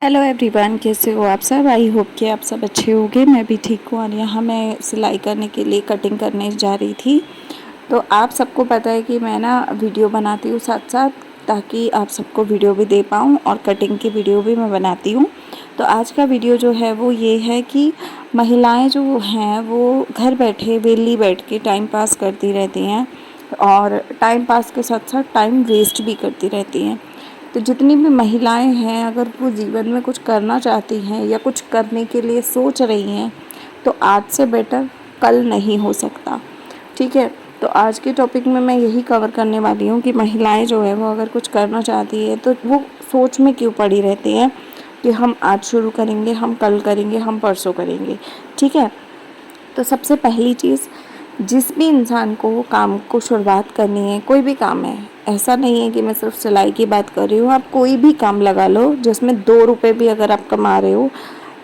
Hello everyone, कैसे हो आप सब। आई होप कि आप सब अच्छे होंगे। मैं भी ठीक हूँ। और यहाँ मैं सिलाई करने के लिए कटिंग करने जा रही थी। तो आप सबको पता है कि मैं ना वीडियो बनाती हूँ साथ साथ, ताकि आप सबको वीडियो भी दे पाऊँ और कटिंग की वीडियो भी मैं बनाती हूँ। तो आज का वीडियो जो है वो ये है कि महिलाएं जो हैं वो घर बैठे वेली बैठ के टाइम पास करती रहती हैं, और टाइम पास के साथ साथ टाइम वेस्ट भी करती रहती हैं। तो जितनी भी महिलाएं हैं, अगर वो जीवन में कुछ करना चाहती हैं या कुछ करने के लिए सोच रही हैं, तो आज से बेटर कल नहीं हो सकता। ठीक है, तो आज के टॉपिक में मैं यही कवर करने वाली हूँ कि महिलाएं जो है वो अगर कुछ करना चाहती है तो वो सोच में क्यों पड़ी रहती हैं कि हम आज शुरू करेंगे, हम कल करेंगे, हम परसों करेंगे। ठीक है, तो सबसे पहली चीज़, जिस भी इंसान को काम को शुरुआत करनी है, कोई भी काम है, ऐसा नहीं है कि मैं सिर्फ सिलाई की बात कर रही हूँ, आप कोई भी काम लगा लो जिसमें 2 रुपए भी अगर आप कमा रहे हो,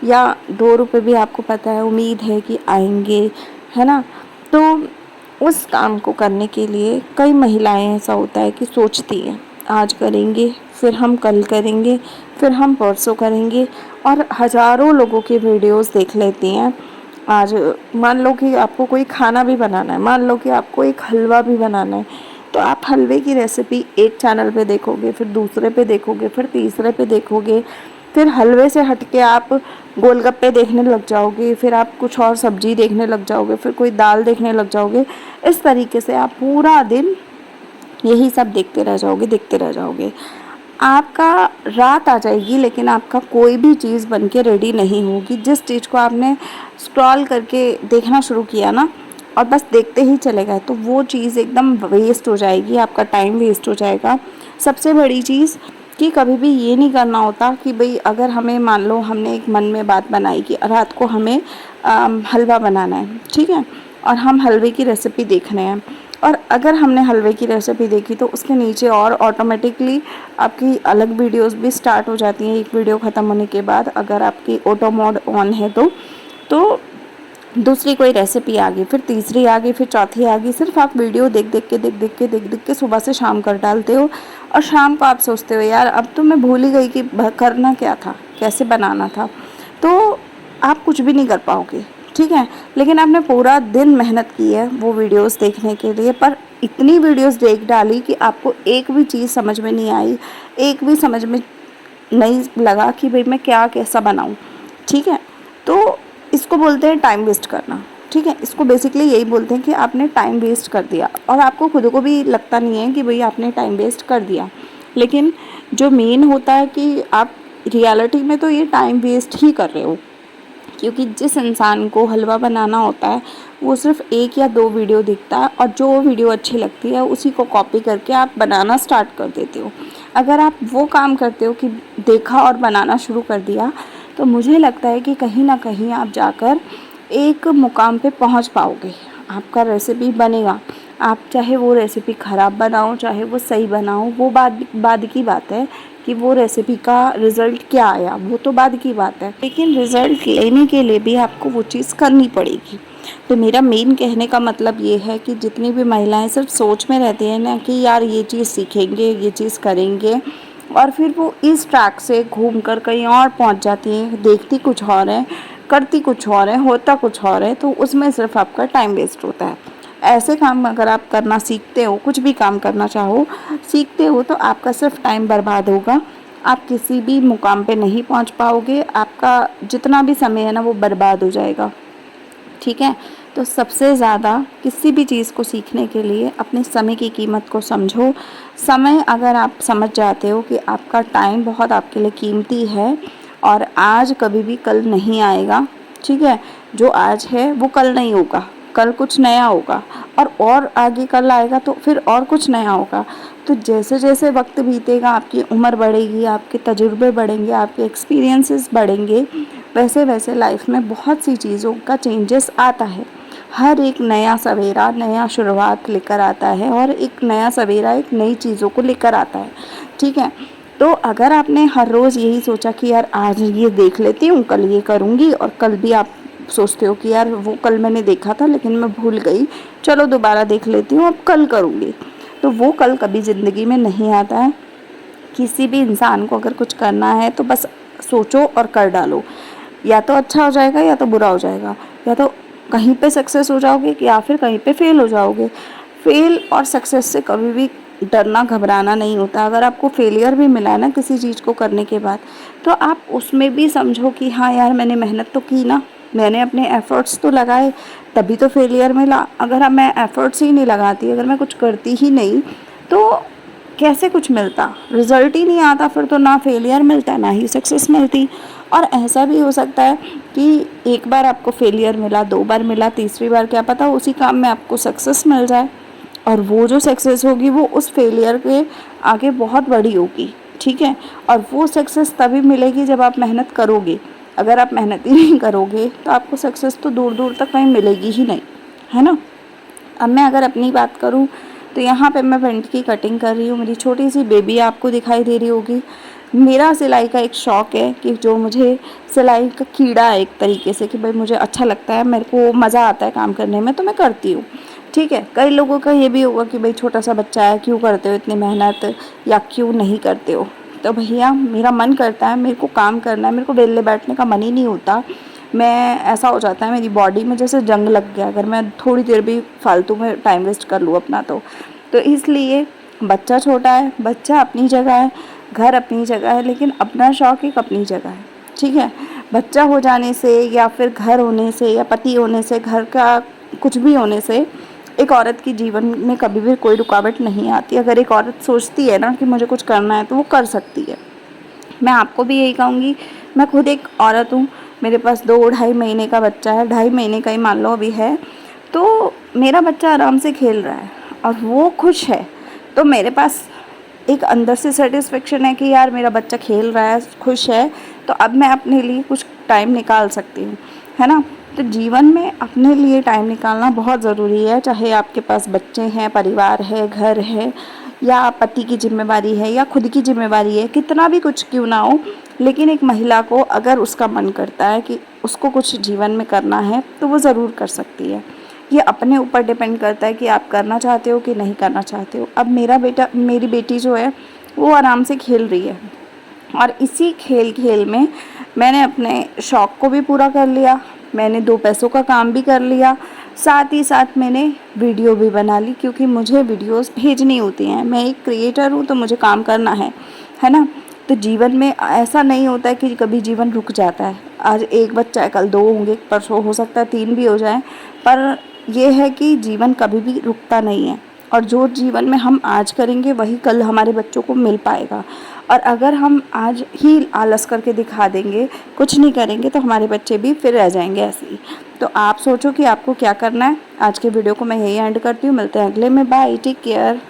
या 2 रुपए भी आपको पता है, उम्मीद है कि आएंगे, है ना। तो उस काम को करने के लिए कई महिलाएं ऐसा होता है कि सोचती हैं आज करेंगे, फिर हम कल करेंगे, फिर हम परसों करेंगे, और हज़ारों लोगों की वीडियोस देख लेती हैं। आज मान लो कि आपको कोई खाना भी बनाना है, मान लो कि आपको एक हलवा भी बनाना है, तो आप हलवे की रेसिपी एक चैनल पे देखोगे, फिर दूसरे पे देखोगे, फिर तीसरे पे देखोगे, फिर हलवे से हटके आप गोलगप्पे देखने लग जाओगे, फिर आप कुछ और सब्जी देखने लग जाओगे, फिर कोई दाल देखने लग जाओगे। इस तरीके से आप पूरा दिन यही सब देखते रह जाओगे। आपका रात आ जाएगी, लेकिन आपका कोई भी चीज़ बन के रेडी नहीं होगी। जिस चीज़ को आपने स्क्रॉल करके देखना शुरू किया ना, और बस देखते ही चले गए, तो वो चीज़ एकदम वेस्ट हो जाएगी, आपका टाइम वेस्ट हो जाएगा। सबसे बड़ी चीज़ कि कभी भी ये नहीं करना होता कि भाई अगर हमें मान लो हमने एक मन में बात बनाई कि रात को हमें हलवा बनाना है, ठीक है, और हम हलवे की रेसिपी देख रहे हैं, और अगर हमने हलवे की रेसिपी देखी तो उसके नीचे और ऑटोमेटिकली आपकी अलग वीडियोस भी स्टार्ट हो जाती हैं। एक वीडियो ख़त्म होने के बाद अगर आपकी ऑटो मोड ऑन है तो दूसरी कोई रेसिपी आ गई, फिर तीसरी आ गई, फिर चौथी आ गई। सिर्फ आप वीडियो देख देख के सुबह से शाम कर डालते हो, और शाम को आप सोचते हो यार अब तो मैं भूल ही गई कि करना क्या था, कैसे बनाना था। तो आप कुछ भी नहीं कर पाओगे। ठीक है, लेकिन आपने पूरा दिन मेहनत की है वो वीडियोस देखने के लिए, पर इतनी वीडियोस देख डाली कि आपको एक भी चीज़ समझ में नहीं आई, एक भी समझ में नहीं लगा कि भाई मैं क्या कैसा बनाऊं। ठीक है, तो इसको बोलते हैं टाइम वेस्ट करना। ठीक है, इसको बेसिकली यही बोलते हैं कि आपने टाइम वेस्ट कर दिया, और आपको खुद को भी लगता नहीं है कि भाई आपने टाइम वेस्ट कर दिया। लेकिन जो मेन होता है कि आप रियलिटी में तो ये टाइम वेस्ट ही कर रहे हो, क्योंकि जिस इंसान को हलवा बनाना होता है वो सिर्फ एक या दो वीडियो देखता है, और जो वीडियो अच्छी लगती है उसी को कॉपी करके आप बनाना स्टार्ट कर देते हो। अगर आप वो काम करते हो कि देखा और बनाना शुरू कर दिया, तो मुझे लगता है कि कहीं ना कहीं आप जाकर एक मुकाम पे पहुंच पाओगे, आपका रेसिपी बनेगा। आप चाहे वो रेसिपी ख़राब बनाओ चाहे वो सही बनाओ, वो बाद की बात है कि वो रेसिपी का रिज़ल्ट क्या आया, वो तो बाद की बात है, लेकिन रिज़ल्ट लेने के लिए भी आपको वो चीज़ करनी पड़ेगी। तो मेरा मेन कहने का मतलब ये है कि जितनी भी महिलाएं सिर्फ सोच में रहती हैं ना कि यार ये चीज़ सीखेंगे, ये चीज़ करेंगे, और फिर वो इस ट्रैक से घूम कर कहीं और पहुंच जाती हैं, देखती कुछ और है, करती कुछ और है, होता कुछ और है, तो उसमें सिर्फ आपका टाइम वेस्ट होता है। ऐसे काम अगर आप करना सीखते हो, कुछ भी काम करना चाहो सीखते हो, तो आपका सिर्फ टाइम बर्बाद होगा, आप किसी भी मुकाम पे नहीं पहुंच पाओगे, आपका जितना भी समय है ना वो बर्बाद हो जाएगा। ठीक है, तो सबसे ज़्यादा किसी भी चीज़ को सीखने के लिए अपने समय की कीमत को समझो। समय अगर आप समझ जाते हो कि आपका टाइम बहुत आपके लिए कीमती है, और आज कभी भी कल नहीं आएगा। ठीक है, जो आज है वो कल नहीं होगा, कल कुछ नया होगा, और आगे कल आएगा तो फिर और कुछ नया होगा। तो जैसे जैसे वक्त बीतेगा आपकी उम्र बढ़ेगी, आपके तजुर्बे बढ़ेंगे, आपके एक्सपीरियंसेस बढ़ेंगे, वैसे वैसे लाइफ में बहुत सी चीज़ों का चेंजेस आता है। हर एक नया सवेरा नया शुरुआत लेकर आता है, और एक नया सवेरा एक नई चीज़ों को लेकर आता है। ठीक है, तो अगर आपने हर रोज़ यही सोचा कि यार आज ये देख लेती हूँ, कल ये करूँगी, और कल भी आप सोचते हो कि यार वो कल मैंने देखा था लेकिन मैं भूल गई, चलो दोबारा देख लेती हूँ, अब कल करूँगी, तो वो कल कभी ज़िंदगी में नहीं आता है। किसी भी इंसान को अगर कुछ करना है तो बस सोचो और कर डालो, या तो अच्छा हो जाएगा या तो बुरा हो जाएगा, या तो कहीं पे सक्सेस हो जाओगे या फिर कहीं पे फेल हो जाओगे। फेल और सक्सेस से कभी भी डरना घबराना नहीं होता। अगर आपको फेलियर भी मिला है ना किसी चीज़ को करने के बाद, तो आप उसमें भी समझो कि हाँ यार, मैंने मेहनत तो की ना, मैंने अपने एफ़र्ट्स तो लगाए, तभी तो फेलियर मिला। अगर अब मैं एफ़र्ट्स ही नहीं लगाती, अगर मैं कुछ करती ही नहीं, तो कैसे कुछ मिलता, रिज़ल्ट ही नहीं आता, फिर तो ना फेलियर मिलता ना ही सक्सेस मिलती। और ऐसा भी हो सकता है कि एक बार आपको फेलियर मिला, 2 बार मिला, तीसरी बार क्या पता उसी काम में आपको सक्सेस मिल जाए, और वो जो सक्सेस होगी वो उस फेलियर के आगे बहुत बड़ी होगी, ठीक है। और वो सक्सेस तभी मिलेगी जब आप मेहनत करोगे। अगर आप मेहनत ही नहीं करोगे तो आपको सक्सेस तो दूर दूर तक कहीं मिलेगी ही नहीं, है ना। अब मैं अगर अपनी बात करूँ तो यहाँ पे मैं पेंट की कटिंग कर रही हूँ। मेरी छोटी सी बेबी आपको दिखाई दे रही होगी। मेरा सिलाई का एक शौक़ है कि जो मुझे सिलाई का कीड़ा है एक तरीके से, कि भाई मुझे अच्छा लगता है, मेरे को मज़ा आता है काम करने में, तो मैं करती हूँ, ठीक है। कई लोगों का ये भी होगा कि भाई छोटा सा बच्चा है, क्यों करते हो इतनी मेहनत, या क्यों नहीं करते हो। तो भैया मेरा मन करता है, मेरे को काम करना है, मेरे को वेले बैठने का मन ही नहीं होता। मैं ऐसा हो जाता है मेरी बॉडी में जैसे जंग लग गया अगर मैं थोड़ी देर भी फालतू में टाइम वेस्ट कर लूँ अपना। तो इसलिए बच्चा छोटा है, बच्चा अपनी जगह है, घर अपनी जगह है, लेकिन अपना शौक़ एक अपनी जगह है, ठीक है। बच्चा हो जाने से या फिर घर होने से या पति होने से, घर का कुछ भी होने से एक औरत की जीवन में कभी भी कोई रुकावट नहीं आती। अगर एक औरत सोचती है ना कि मुझे कुछ करना है तो वो कर सकती है। मैं आपको भी यही कहूँगी, मैं खुद एक औरत हूँ, मेरे पास 2 ढाई महीने का बच्चा है, 2.5 महीने का ही मान लो अभी है। तो मेरा बच्चा आराम से खेल रहा है और वो खुश है, तो मेरे पास एक अंदर से सेटिस्फेक्शन है कि यार मेरा बच्चा खेल रहा है, खुश है, तो अब मैं अपने लिए कुछ टाइम निकाल सकती हूँ, है ना। तो जीवन में अपने लिए टाइम निकालना बहुत ज़रूरी है, चाहे आपके पास बच्चे हैं, परिवार है, घर है, या पति की जिम्मेवारी है, या खुद की जिम्मेवारी है, कितना भी कुछ क्यों ना हो, लेकिन एक महिला को अगर उसका मन करता है कि उसको कुछ जीवन में करना है तो वो ज़रूर कर सकती है। ये अपने ऊपर डिपेंड करता है कि आप करना चाहते हो कि नहीं करना चाहते हो। अब मेरी बेटी जो है वो आराम से खेल रही है, और इसी खेल में मैंने अपने शौक़ को भी पूरा कर लिया, मैंने 2 पैसों का काम भी कर लिया, साथ ही साथ मैंने वीडियो भी बना ली, क्योंकि मुझे वीडियोस भेजनी होती हैं। मैं एक क्रिएटर हूँ तो मुझे काम करना है ना। तो जीवन में ऐसा नहीं होता है कि कभी जीवन रुक जाता है। आज एक बच्चा है, कल 2 होंगे, परसों हो सकता है 3 भी हो जाएं, पर यह है कि जीवन कभी भी रुकता नहीं है, और जो जीवन में हम आज करेंगे वही कल हमारे बच्चों को मिल पाएगा। और अगर हम आज ही आलस करके दिखा देंगे, कुछ नहीं करेंगे, तो हमारे बच्चे भी फिर रह जाएंगे ऐसे ही। तो आप सोचो कि आपको क्या करना है। आज के वीडियो को मैं यही एंड करती हूँ, मिलते हैं अगले में, बाय, टेक केयर।